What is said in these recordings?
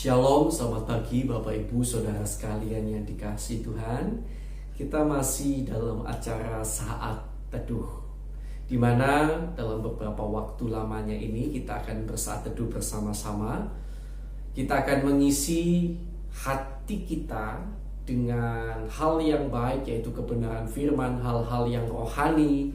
Shalom, selamat pagi Bapak Ibu Saudara sekalian yang dikasihi Tuhan. Kita masih dalam acara Saat Teduh, di mana dalam beberapa waktu lamanya ini kita akan bersaat teduh bersama-sama. Kita akan mengisi hati kita dengan hal yang baik, yaitu kebenaran firman, hal-hal yang rohani.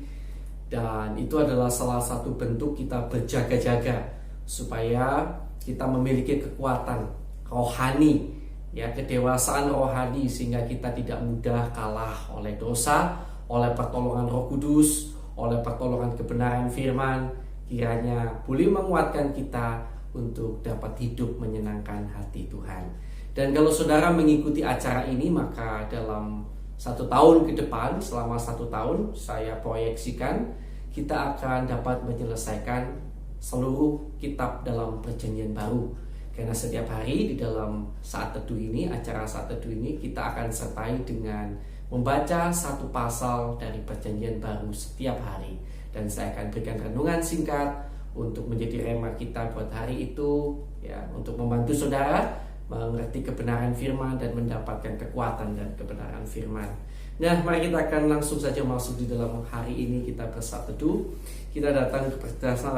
Dan itu adalah salah satu bentuk kita berjaga-jaga supaya kita memiliki kekuatan rohani, ya, kedewasaan rohani, sehingga kita tidak mudah kalah oleh dosa, oleh pertolongan Roh Kudus, oleh pertolongan kebenaran firman. Kiranya boleh menguatkan kita untuk dapat hidup menyenangkan hati Tuhan. Dan kalau saudara mengikuti acara ini, maka dalam 1 tahun ke depan, selama 1 tahun, saya proyeksikan kita akan dapat menyelesaikan seluruh kitab dalam Perjanjian Baru. Karena setiap hari di dalam saat teduh ini, acara saat teduh ini, kita akan sertai dengan membaca satu pasal dari Perjanjian Baru setiap hari. Dan saya akan berikan renungan singkat untuk menjadi rema kita buat hari itu, ya, untuk membantu saudara mengerti kebenaran firman dan mendapatkan kekuatan dan kebenaran firman. Nah, mari kita akan langsung saja masuk di dalam hari ini. Kita bersaat teduh, kita datang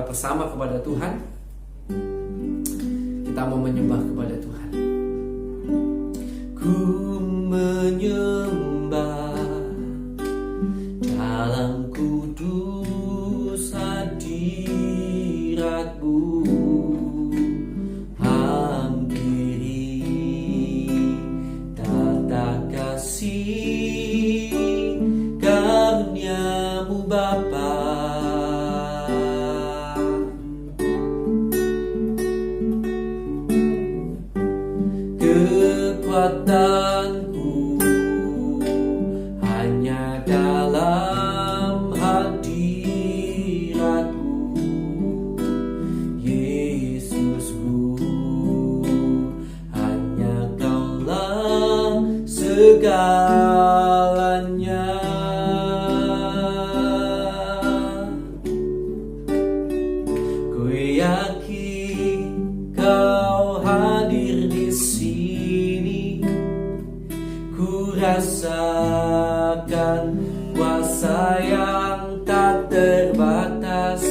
bersama kepada Tuhan. Kita mau menyembah kepada Tuhan. Ku menyembah dalam kudus hadirat-Mu, hampiri tata kasih karuniamu Bapa. Kekuatanku hanya dalam hadirat-Mu, Yesusku, hanya Kaulah segalanya. Ku yakin Kau hadir di sini, ku rasakan kuasa yang tak terbatas.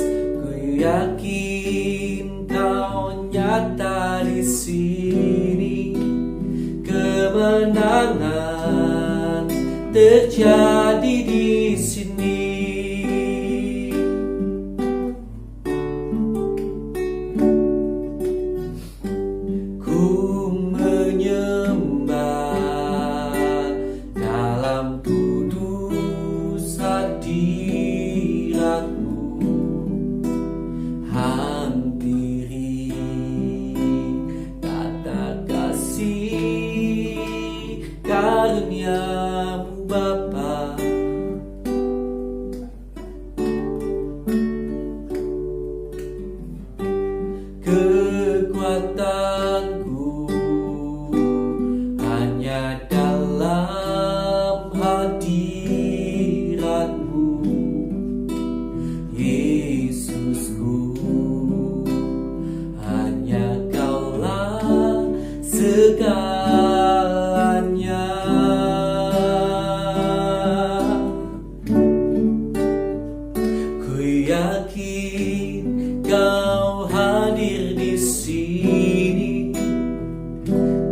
Ku yakin Kau nyata di sini, kemenangan terjadi di sini. Ku menyembah dalam kudus hadirat-Mu, hampiri tata kasih karunia-Mu Bapa. Kekuatanku hanya dalam hadirat-Mu, Yesusku, hanya Kaulah segalanya. Ku yakin Kau hadir di sini,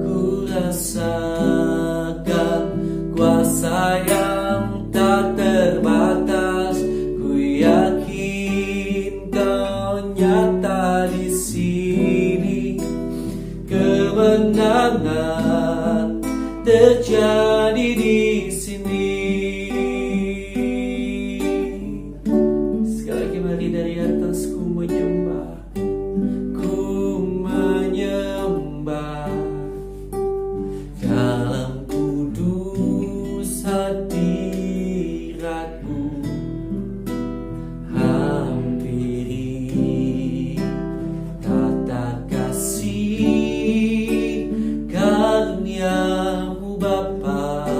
ku rasakan kuasa yang tak terbatas. Ku yakin Kau nyata di sini, kemenangan terjadi di sini. Sekali lagi, mari dari atas ku menyembah. Ku menyembah dalam kudus hadirat-Mu, hampiri tata kasih karunia-Mu Bapa.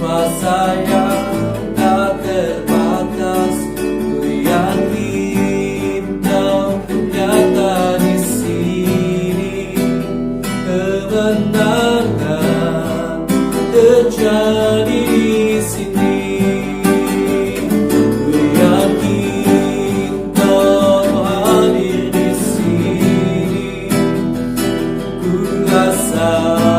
kuasa yang tak terbatas. Ku yakin Kau nyata di sini, kemenangan terjadi di sini. Ku yakin Kau hadir di sini. Ku rasakan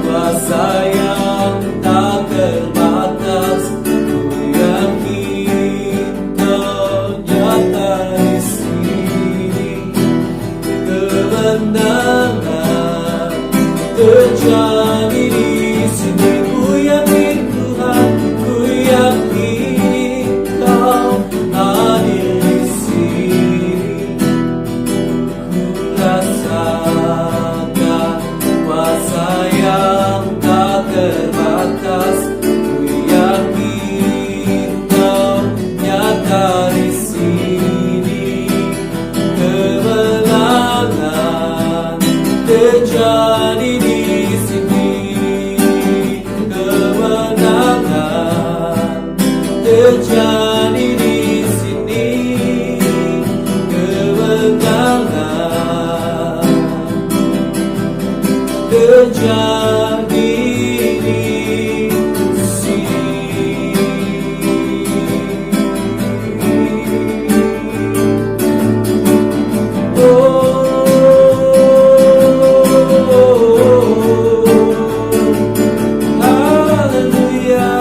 kuasa yang tak terbatas. Ku yakin Kau nyata di sini, kemenangan terjadi di sini. Ku yakin Tuhan, ku yakin Kau hadir di sini. Ku rasakan kuasa yang tak terbatas. Ku yakin Kau nyata di sini, kemenangan terjadi di sini, kemenangan terjadi di sini, kemenangan terjadi di sini. Haleluya.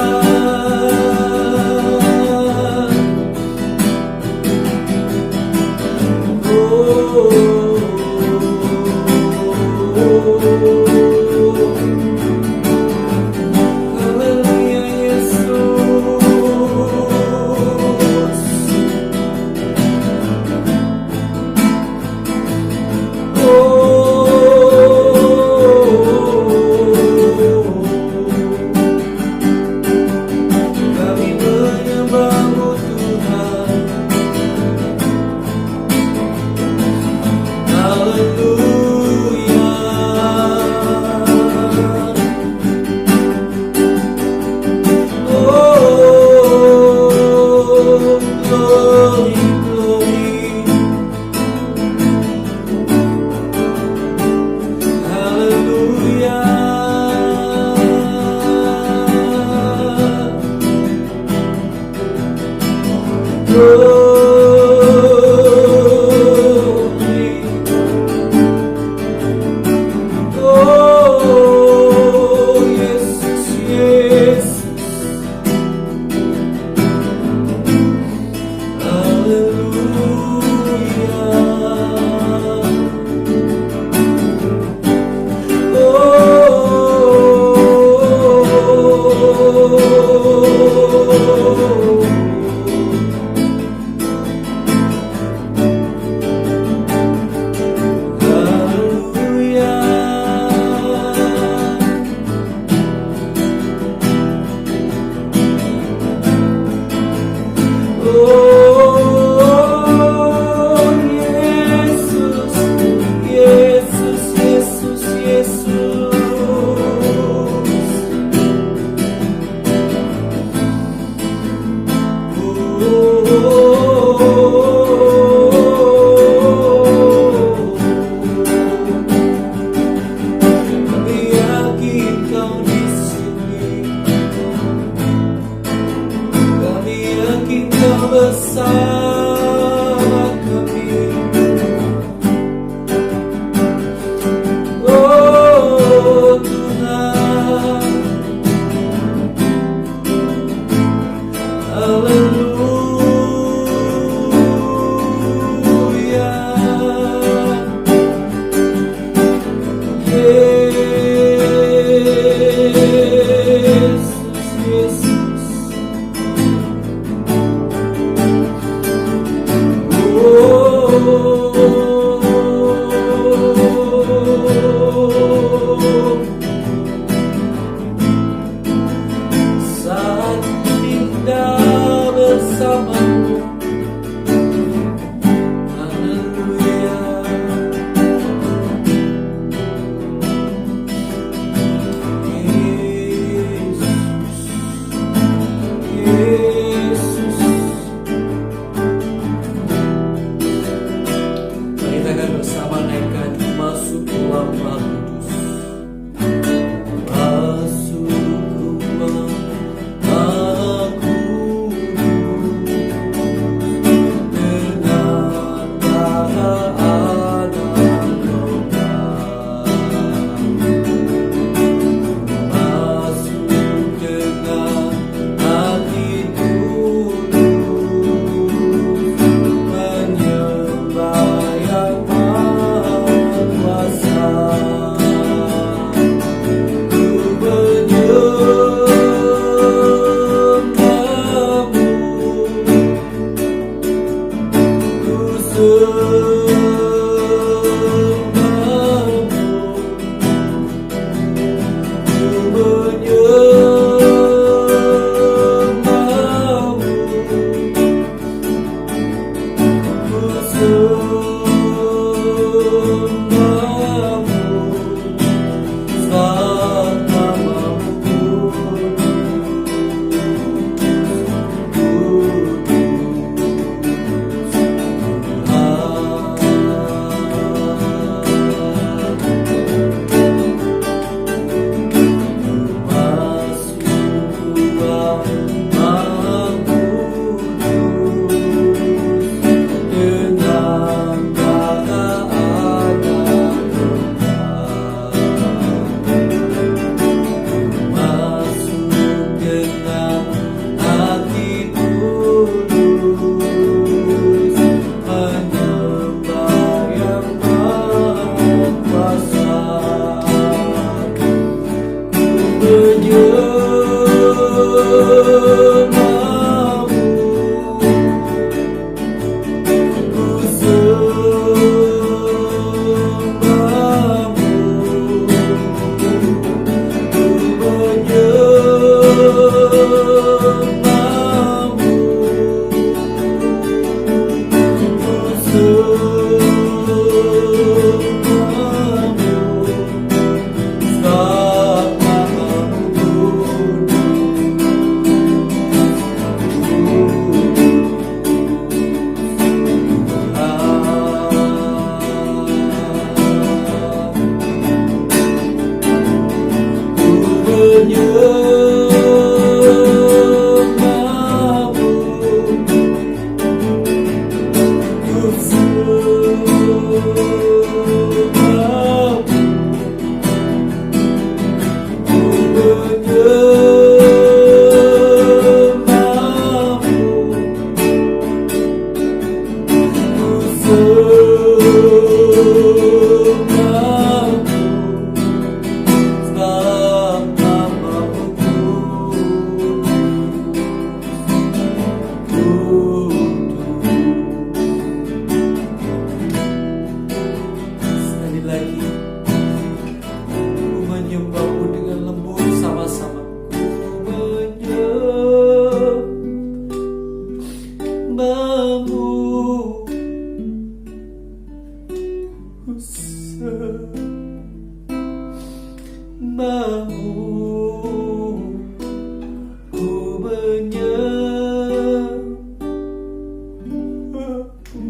ku menyembahmu.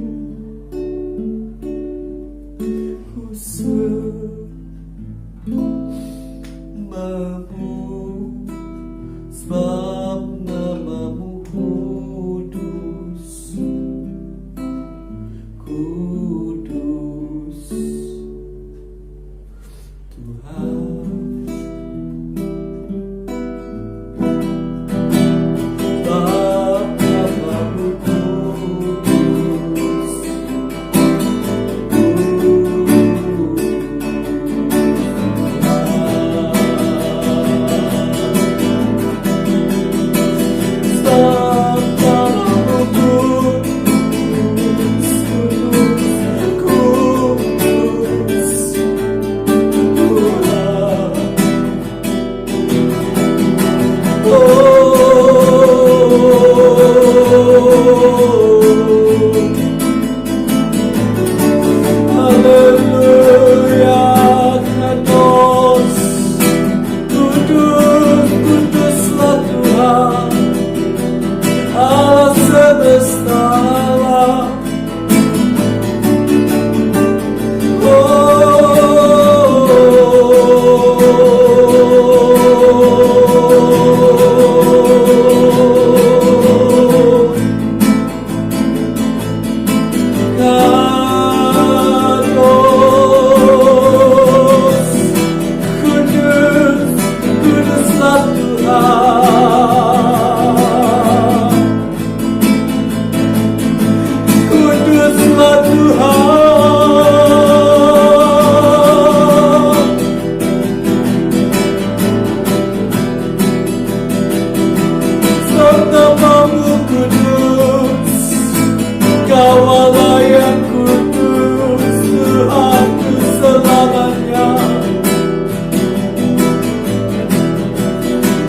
Ku sembahmu sebab namamu kudus, kudus Tuhan.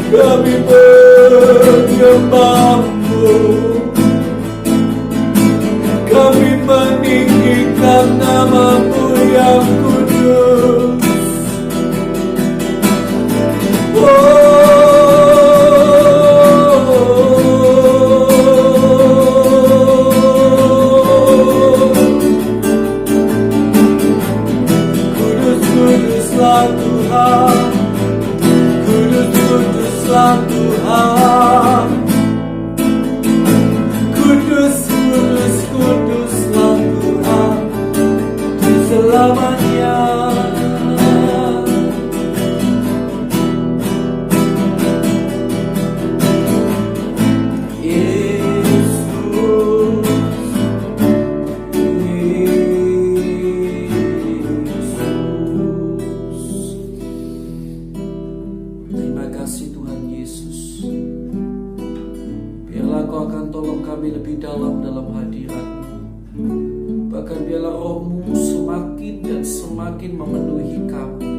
Kami menyembahmu, kami meninggikan namamu yang kudus. Kudus, kuduslah Tuhan. Kuduslah Tuhan, kudus, kudus, kuduslah Tuhan selamanya. Kami lebih dalam hadirat-Mu. Bahkan biarlah Roh-Mu semakin dan semakin memenuhi kami,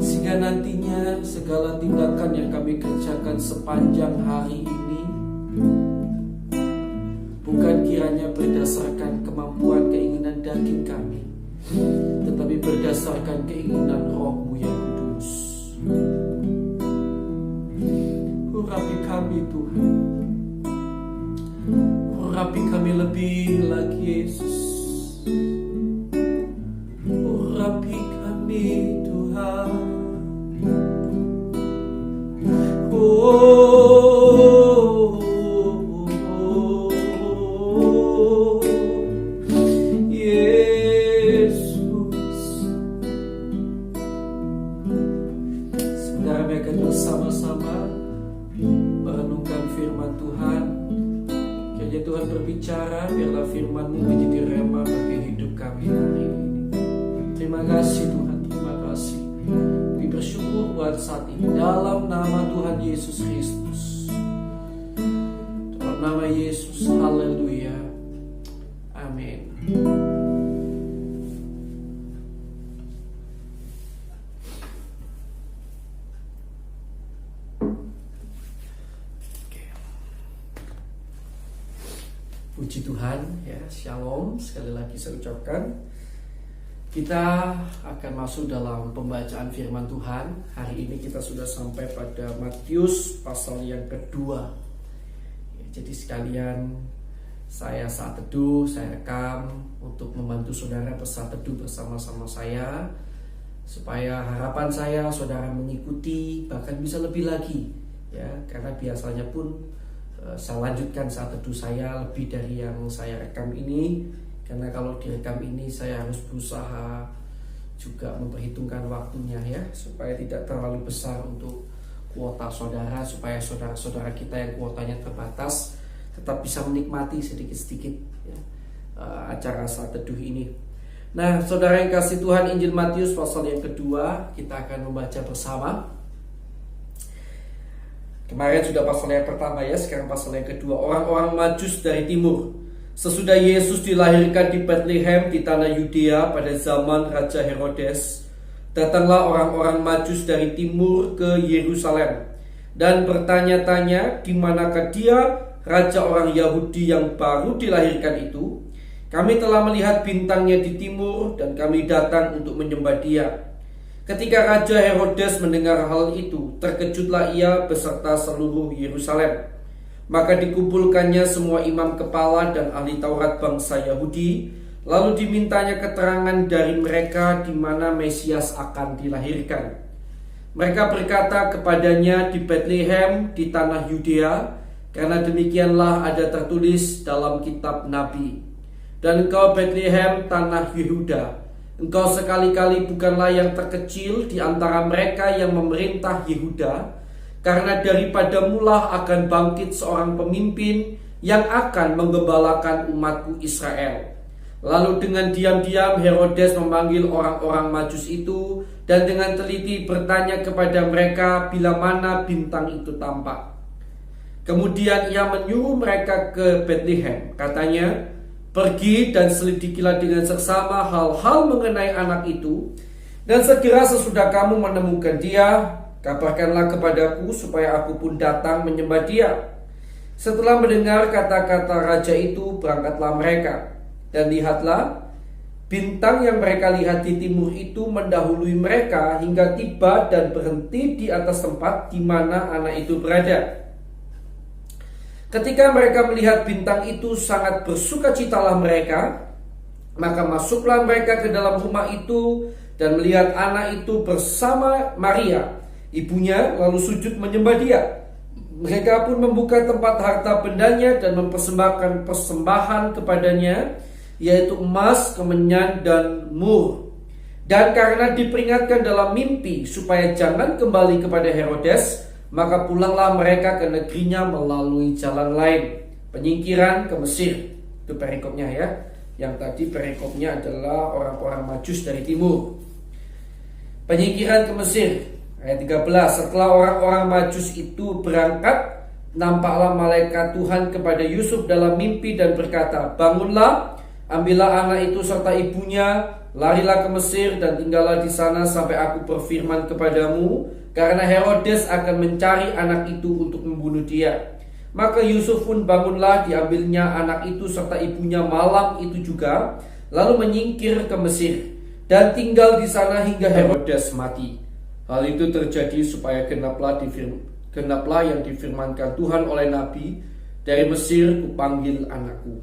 sehingga nantinya segala tindakan yang kami kerjakan sepanjang hari ini bukan kiranya berdasarkan kemampuan keinginan daging kami, tetapi berdasarkan keinginan Roh-Mu yang kudus. Urapi kami Tuhan, urapi kami lebih lagi Yesus, urapi kami Tuhan. Yesus, sebentar kami akan bersama-sama merenungkan firman Tuhan. Kiranya Tuhan berbicara, biarlah firman-Mu menjadi rema bagi hidup kami hari ini. Terima kasih Tuhan, terima kasih. Kami bersyukur buat saat ini dalam nama Tuhan Yesus Kristus. Dalam nama Yesus, haleluya, amin. Puji Tuhan, ya, shalom. Sekali lagi saya ucapkan Kita akan masuk dalam pembacaan firman Tuhan. Hari ini kita sudah sampai pada Matius pasal yang kedua. Jadi sekalian saya saat teduh, saya rekam untuk membantu saudara saat teduh bersama-sama saya, supaya harapan saya saudara mengikuti, bahkan bisa lebih lagi ya, karena biasanya pun saya lanjutkan saat teduh saya lebih dari yang saya rekam ini. Karena kalau direkam ini saya harus berusaha juga memperhitungkan waktunya ya, supaya tidak terlalu besar untuk kuota saudara, supaya saudara-saudara kita yang kuotanya terbatas tetap bisa menikmati sedikit-sedikit ya, acara saat teduh ini. Nah, saudara yang kasih Tuhan, Injil Matius pasal yang kedua kita akan membaca bersama. Kemarin sudah pasal yang pertama ya, sekarang pasal yang kedua. Orang-orang Majus dari timur. Sesudah Yesus dilahirkan di Bethlehem di tanah Yudea pada zaman Raja Herodes, datanglah orang-orang Majus dari timur ke Yerusalem dan bertanya-tanya, di manakah dia, raja orang Yahudi yang baru dilahirkan itu? Kami telah melihat bintangnya di timur dan kami datang untuk menyembah dia. Ketika Raja Herodes mendengar hal itu, terkejutlah ia beserta seluruh Yerusalem. Maka dikumpulkannya semua imam kepala dan ahli Taurat bangsa Yahudi, lalu dimintanya keterangan dari mereka di mana Mesias akan dilahirkan. Mereka berkata kepadanya, di Bethlehem di tanah Yudea, karena demikianlah ada tertulis dalam kitab Nabi. Dan engkau Bethlehem tanah Yehuda, engkau sekali-kali bukanlah yang terkecil di antara mereka yang memerintah Yehuda, karena daripadamulah akan bangkit seorang pemimpin yang akan menggembalakan umatku Israel. Lalu dengan diam-diam Herodes memanggil orang-orang Majus itu dan dengan teliti bertanya kepada mereka bila mana bintang itu tampak. Kemudian ia menyuruh mereka ke Bethlehem. Katanya, pergi dan selidikilah dengan seksama hal-hal mengenai anak itu, dan segera sesudah kamu menemukan dia, kabarkanlah kepadaku supaya aku pun datang menyembah dia. Setelah mendengar kata-kata raja itu, berangkatlah mereka. Dan lihatlah, bintang yang mereka lihat di timur itu mendahului mereka hingga tiba dan berhenti di atas tempat di mana anak itu berada. Ketika mereka melihat bintang itu, sangat bersukacitalah mereka. Maka masuklah mereka ke dalam rumah itu dan melihat anak itu bersama Maria ibunya, lalu sujud menyembah dia. Mereka pun membuka tempat harta bendanya dan mempersembahkan persembahan kepadanya, yaitu emas, kemenyan, dan mur. Dan karena diperingatkan dalam mimpi supaya jangan kembali kepada Herodes, maka pulanglah mereka ke negerinya melalui jalan lain, penyingkiran ke Mesir. Itu perikopnya ya. Yang tadi perikopnya adalah orang-orang Majus dari timur. Penyingkiran ke Mesir. Ayat 13, setelah orang-orang Majus itu berangkat, nampaklah malaikat Tuhan kepada Yusuf dalam mimpi dan berkata, bangunlah, ambillah anak itu serta ibunya, larilah ke Mesir dan tinggallah di sana sampai aku berfirman kepadamu, karena Herodes akan mencari anak itu untuk membunuh dia. Maka Yusuf pun bangunlah, diambilnya anak itu serta ibunya malam itu juga, lalu menyingkir ke Mesir dan tinggal di sana hingga Herodes mati. Hal itu terjadi supaya genaplah yang difirmankan Tuhan oleh Nabi, dari Mesir kupanggil anakku.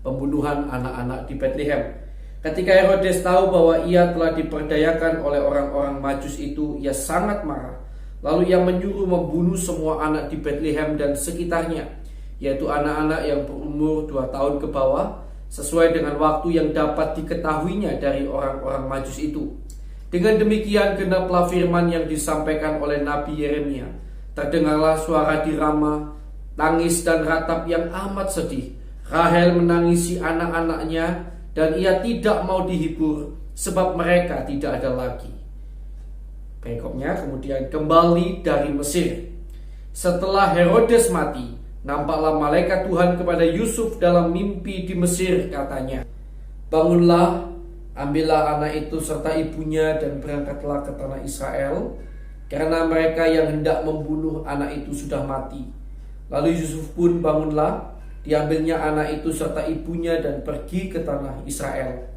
Pembunuhan anak-anak di Bethlehem. Ketika Herodes tahu bahwa ia telah diperdayakan oleh orang-orang Majus itu, ia sangat marah. Lalu ia menyuruh membunuh semua anak di Bethlehem dan sekitarnya, yaitu anak-anak yang berumur 2 tahun ke bawah, sesuai dengan waktu yang dapat diketahuinya dari orang-orang Majus itu. Dengan demikian genaplah firman yang disampaikan oleh Nabi Yeremia. Terdengarlah suara di Rama, tangis dan ratap yang amat sedih. Rahel menangisi anak-anaknya dan ia tidak mau dihibur sebab mereka tidak ada lagi. Perikopnya kemudian kembali dari Mesir. Setelah Herodes mati, nampaklah malaikat Tuhan kepada Yusuf dalam mimpi di Mesir, katanya, bangunlah, ambillah anak itu serta ibunya dan berangkatlah ke tanah Israel, karena mereka yang hendak membunuh anak itu sudah mati. Lalu Yusuf pun bangunlah, diambilnya anak itu serta ibunya dan pergi ke tanah Israel.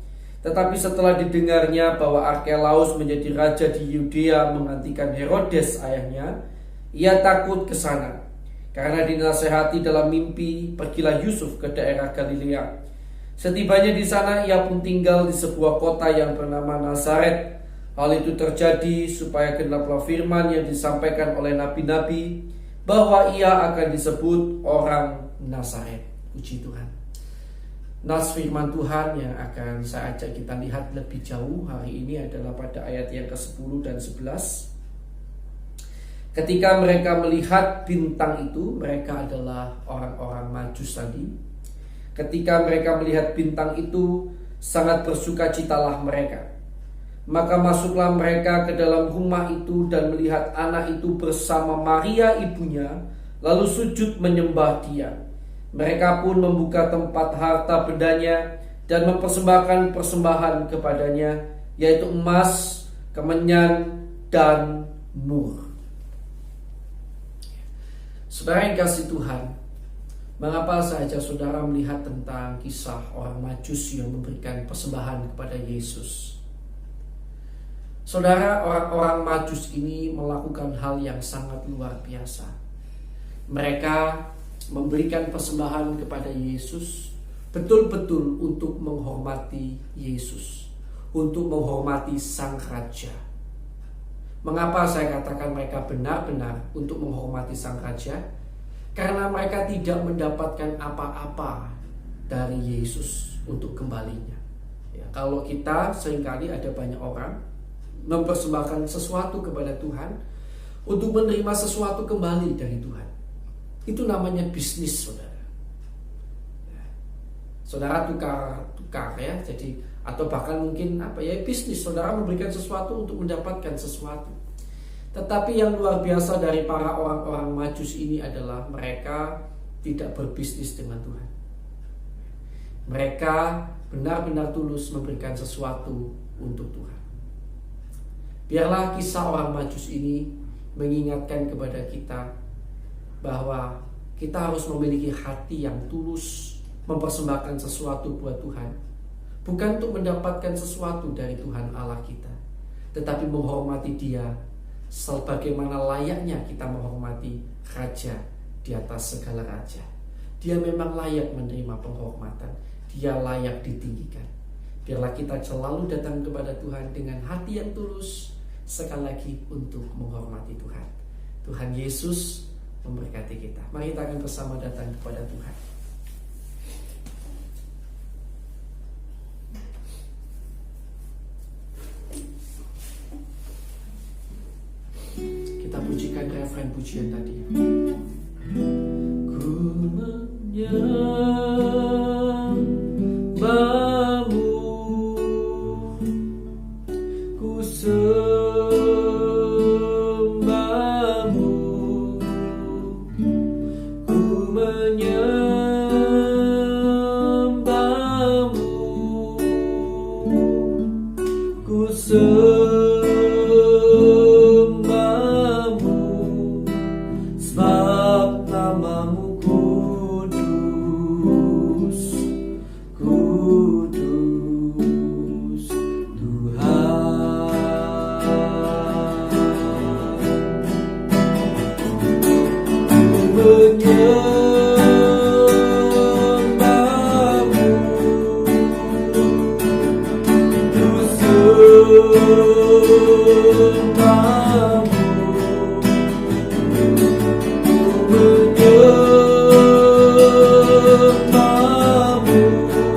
Tetapi setelah didengarnya bahwa Arkelaus menjadi raja di Yudea menggantikan Herodes ayahnya, ia takut ke sana. Karena dinasehati dalam mimpi, pergilah Yusuf ke daerah Galilea. Setibanya di sana, ia pun tinggal di sebuah kota yang bernama Nazaret. Hal itu terjadi supaya genaplah firman yang disampaikan oleh nabi-nabi bahwa ia akan disebut orang Nazaret. Puji Tuhan. Nas firman Tuhan yang akan saya ajak kita lihat lebih jauh hari ini adalah pada ayat yang ke-10 dan 11. Ketika mereka melihat bintang itu, mereka adalah orang-orang Majus tadi. Ketika mereka melihat bintang itu, sangat bersukacitalah mereka. Maka masuklah mereka ke dalam rumah itu dan melihat anak itu bersama Maria ibunya, lalu sujud menyembah dia. Mereka pun membuka tempat harta bendanya dan mempersembahkan persembahan kepadanya, yaitu emas, kemenyan, dan mur. Saudara yang kasih Tuhan, mengapa saja saudara melihat tentang kisah orang Majus yang memberikan persembahan kepada Yesus? Saudara, orang-orang Majus ini melakukan hal yang sangat luar biasa. Mereka memberikan persembahan kepada Yesus betul-betul untuk menghormati Yesus, untuk menghormati Sang Raja. Mengapa saya katakan mereka benar-benar untuk menghormati Sang Raja? Karena mereka tidak mendapatkan apa-apa dari Yesus untuk kembalinya. Ya, kalau kita seringkali ada banyak orang mempersembahkan sesuatu kepada Tuhan untuk menerima sesuatu kembali dari Tuhan. Itu namanya bisnis, saudara. Saudara tukar ya, jadi atau bahkan mungkin bisnis. Saudara memberikan sesuatu untuk mendapatkan sesuatu. Tetapi yang luar biasa dari para orang-orang Majus ini adalah mereka tidak berbisnis dengan Tuhan. Mereka benar-benar tulus memberikan sesuatu untuk Tuhan. Biarlah kisah orang Majus ini mengingatkan kepada kita bahwa kita harus memiliki hati yang tulus mempersembahkan sesuatu buat Tuhan, bukan untuk mendapatkan sesuatu dari Tuhan Allah kita, tetapi menghormati Dia sebagaimana layaknya kita menghormati Raja di atas segala raja. Dia memang layak menerima penghormatan, Dia layak ditinggikan. Biarlah kita selalu datang kepada Tuhan dengan hati yang tulus, sekali lagi untuk menghormati Tuhan. Tuhan Yesus memberkati kita. Mari kita akan bersama datang kepada Tuhan. Kita pujikan refren pujian tadi. Ku menyembahmu, ku sebab namamu kudus, kudus Tuhan. Ku menyembahmu, ku sembahmu.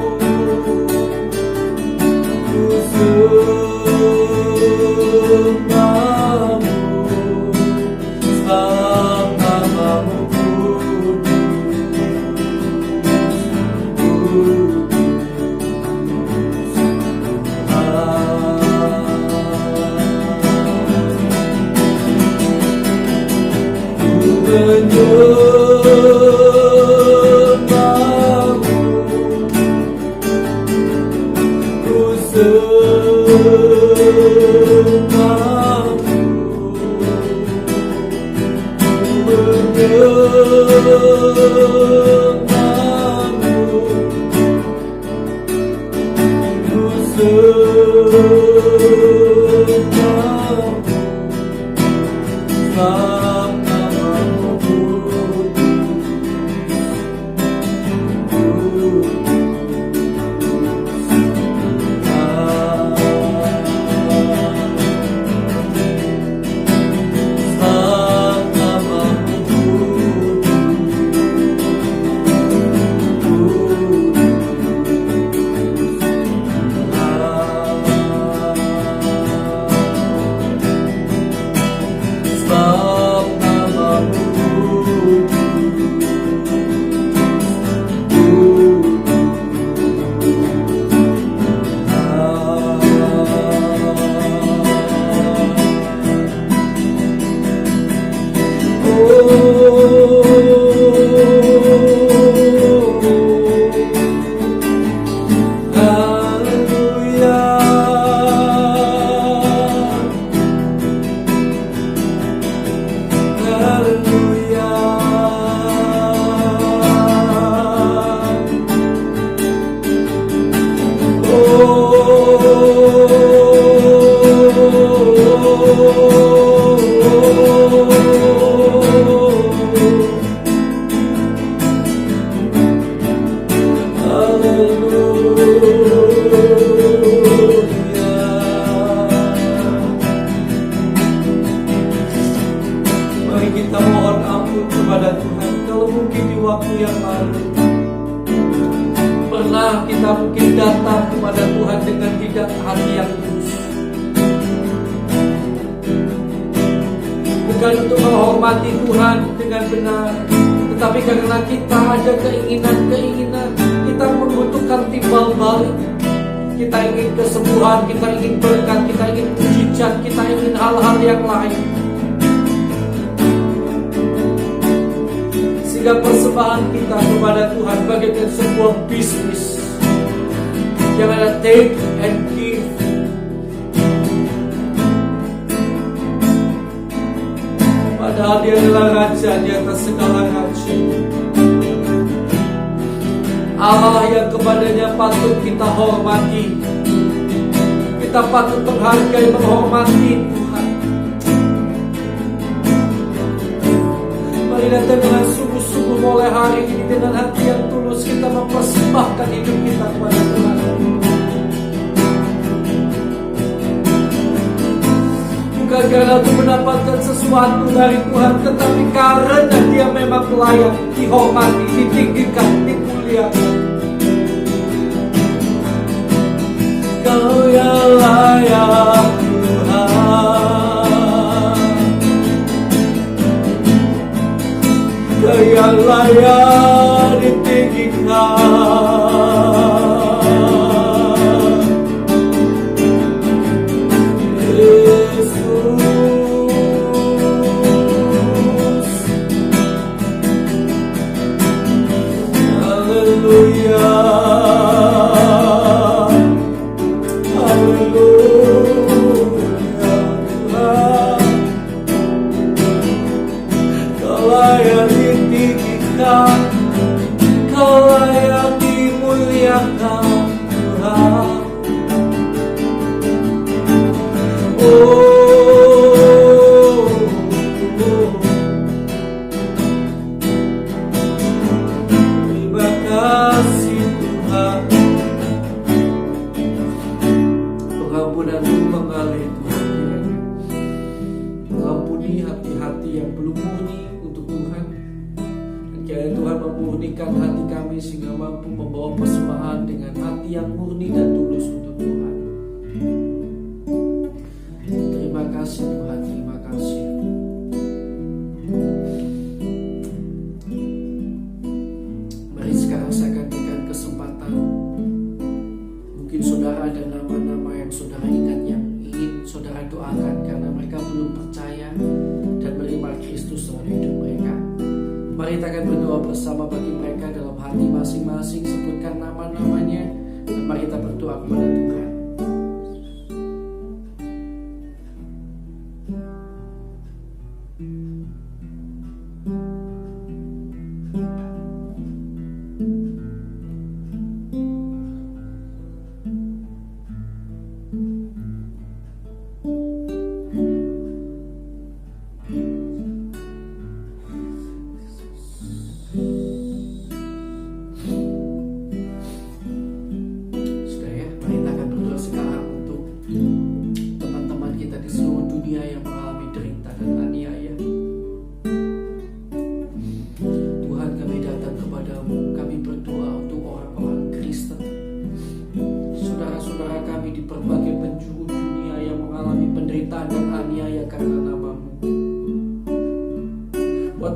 Ku mari kita mohon ampun kepada Tuhan. Kalau mungkin di waktu yang lalu pernah kita mungkin datang kepada Tuhan dengan tidak hati yang tulus, bukan untuk menghormati Tuhan dengan benar, tetapi karena kita ada keinginan-keinginan, kita membutuhkan timbal balik. Kita ingin kesembuhan, kita ingin berkat, kita ingin mujizat, kita ingin hal-hal yang lain. Sehingga persembahan kita kepada Tuhan bagaikan sebuah bisnis yang ada take and give. Padahal Dia adalah Raja di atas segala raja, Allah yang kepadanya patut kita hormati. Kita patut menghargai, menghormati Tuhan. Mari datang dengan sungguh-sungguh mulai hari ini dengan hati yang tulus, kita mempersembahkan hidup kita kepada Tuhan. Bukan karena untuk mendapatkan sesuatu dari Tuhan, tetapi karena Dia memang layak dihormati, ditinggikan, dimuliakan. Kau yang layak Tuhan, Kau yang layak ditinggikan.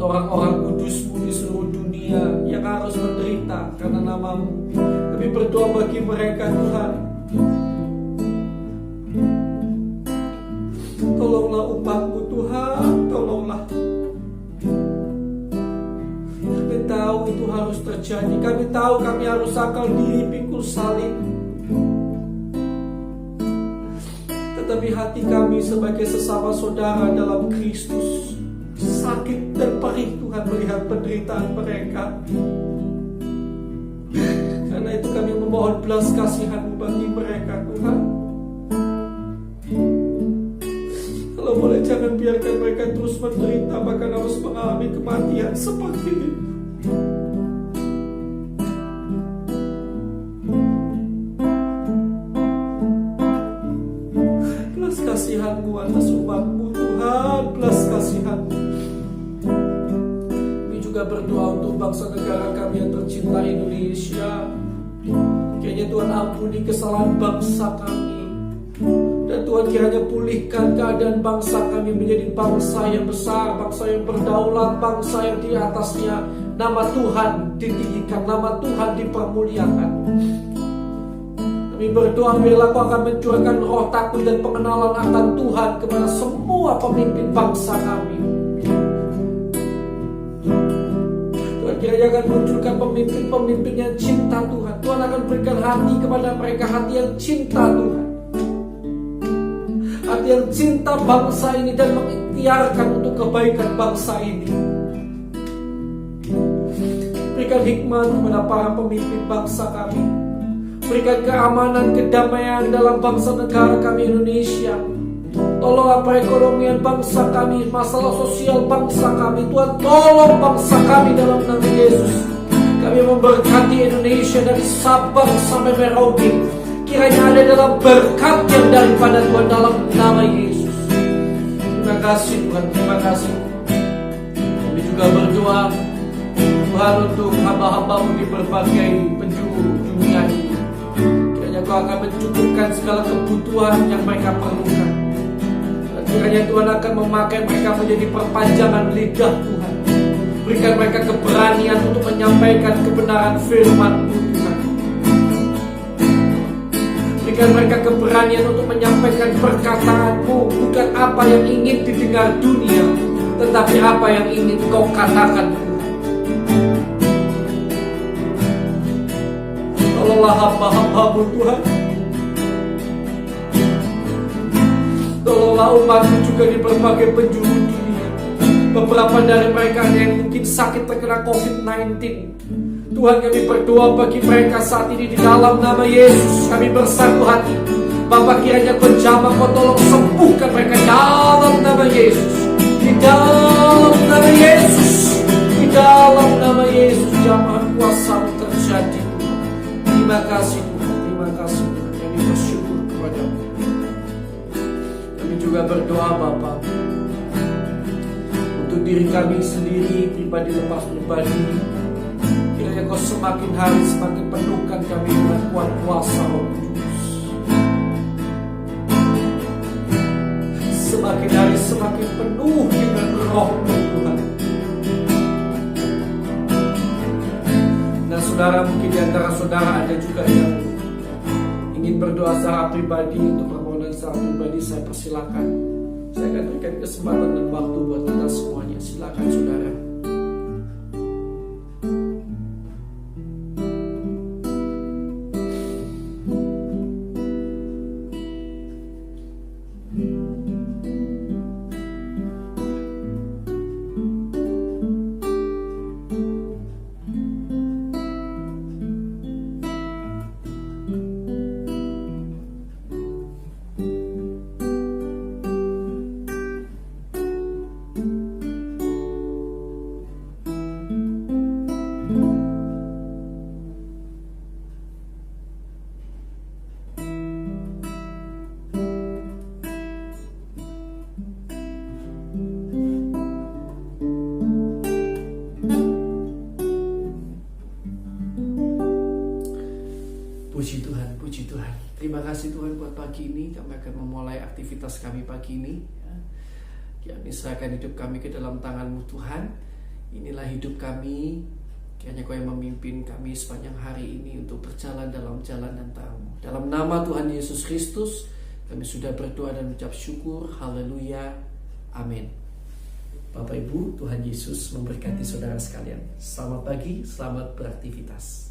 Orang-orang kudus-Mu di seluruh dunia yang harus menderita karena nama-Mu, kami berdoa bagi mereka Tuhan. Tolonglah umat-Mu Tuhan, tolonglah. Kami tahu itu harus terjadi, kami tahu kami harus akal diri, pikul salib. Tetapi hati kami sebagai sesama saudara dalam Kristus sakit dan perih Tuhan melihat penderitaan mereka. Karena itu kami memohon belas kasihan-Mu bagi mereka Tuhan. Kalau boleh jangan biarkan mereka terus menderita, bahkan harus mengalami kematian seperti ini. Belas kasihan-Mu atas umat-Mu Tuhan, belas kasihan-Mu. juga berdoa untuk bangsa negara kami yang tercinta Indonesia. Kiranya Tuhan ampuni kesalahan bangsa kami, dan Tuhan kiranya pulihkan keadaan bangsa kami menjadi bangsa yang besar, bangsa yang berdaulat, bangsa yang di atasnya nama Tuhan ditinggikan, nama Tuhan dipermuliakan. Kami berdoa biarlah Kau akan mencurahkan roh takut dan pengenalan akan Tuhan kepada semua pemimpin bangsa kami. Tuhan kiranya akan munculkan pemimpin-pemimpin yang cinta Tuhan. Tuhan akan berikan hati kepada mereka, hati yang cinta Tuhan, hati yang cinta bangsa ini dan mengikhtiarkan untuk kebaikan bangsa ini. Berikan hikmat kepada para pemimpin bangsa kami. Berikan keamanan, kedamaian dalam bangsa negara kami Indonesia. Tolonglah perekonomian bangsa kami, masalah sosial bangsa kami. Tuhan tolong bangsa kami dalam nama Yesus. Kami memberkati Indonesia dari Sabang sampai Merauke. Kiranya ada dalam berkat yang daripada Tuhan dalam nama Yesus. Terima kasih Tuhan, terima kasih. Kami juga berdoa Tuhan untuk hamba-hamba-Mu di berbagai penjuru dunia ini. Kiranya Kau akan mencukupkan segala kebutuhan yang mereka perlukan. Dan kiranya Tuhan akan memakai mereka menjadi perpanjangan lidah Tuhan. Berikan mereka keberanian untuk menyampaikan kebenaran firman-Mu Tuhan. Berikan mereka keberanian untuk menyampaikan perkataan-Mu, bukan apa yang ingin didengar dunia, tetapi apa yang ingin Kau katakan Tuhan. Tolonglah hamba-hamba-Mu Tuhan. Tolonglah umat-Mu juga di berbagai penjuru dunia. Beberapa dari mereka ada yang mungkin sakit terkena COVID-19. Tuhan, kami berdoa bagi mereka saat ini di dalam nama Yesus. Kami bersatu hati. Bapa, kiranya Kau jamah, Kau tolong sembuhkan mereka dalam nama Yesus. Di dalam nama Yesus. Di dalam nama Yesus, jamah kuasa-Mu terjadi. Terima kasih Tuhan, terima kasih Tuhan. Kami bersyukur kepada-Mu. Kami juga berdoa Bapa, untuk diri kami sendiri, pribadi lepas pribadi. Kiranya Kau semakin hari semakin penuhkan kami dengan kuat kuasa Roh Kudus. Semakin hari semakin penuh dengan Roh-Mu Tuhan. Nah saudara, mungkin di antara saudara ada juga yang ingin berdoa secara pribadi, untuk permohonan secara pribadi, saya persilakan. Saya akan berikan kesempatan dan waktu buat kita semuanya. Silakan saudara. Puji Tuhan, puji Tuhan. Terima kasih Tuhan buat pagi ini. Kami akan memulai aktivitas kami pagi ini. Kami serahkan hidup kami ke dalam tangan-Mu Tuhan. Inilah hidup kami. Kiranya Kau yang memimpin kami sepanjang hari ini untuk berjalan dalam jalan dan terang-Mu. Dalam nama Tuhan Yesus Kristus, kami sudah berdoa dan mengucap syukur. Haleluya. Amin. Bapak Ibu, Tuhan Yesus memberkati saudara sekalian. Selamat pagi, selamat beraktivitas.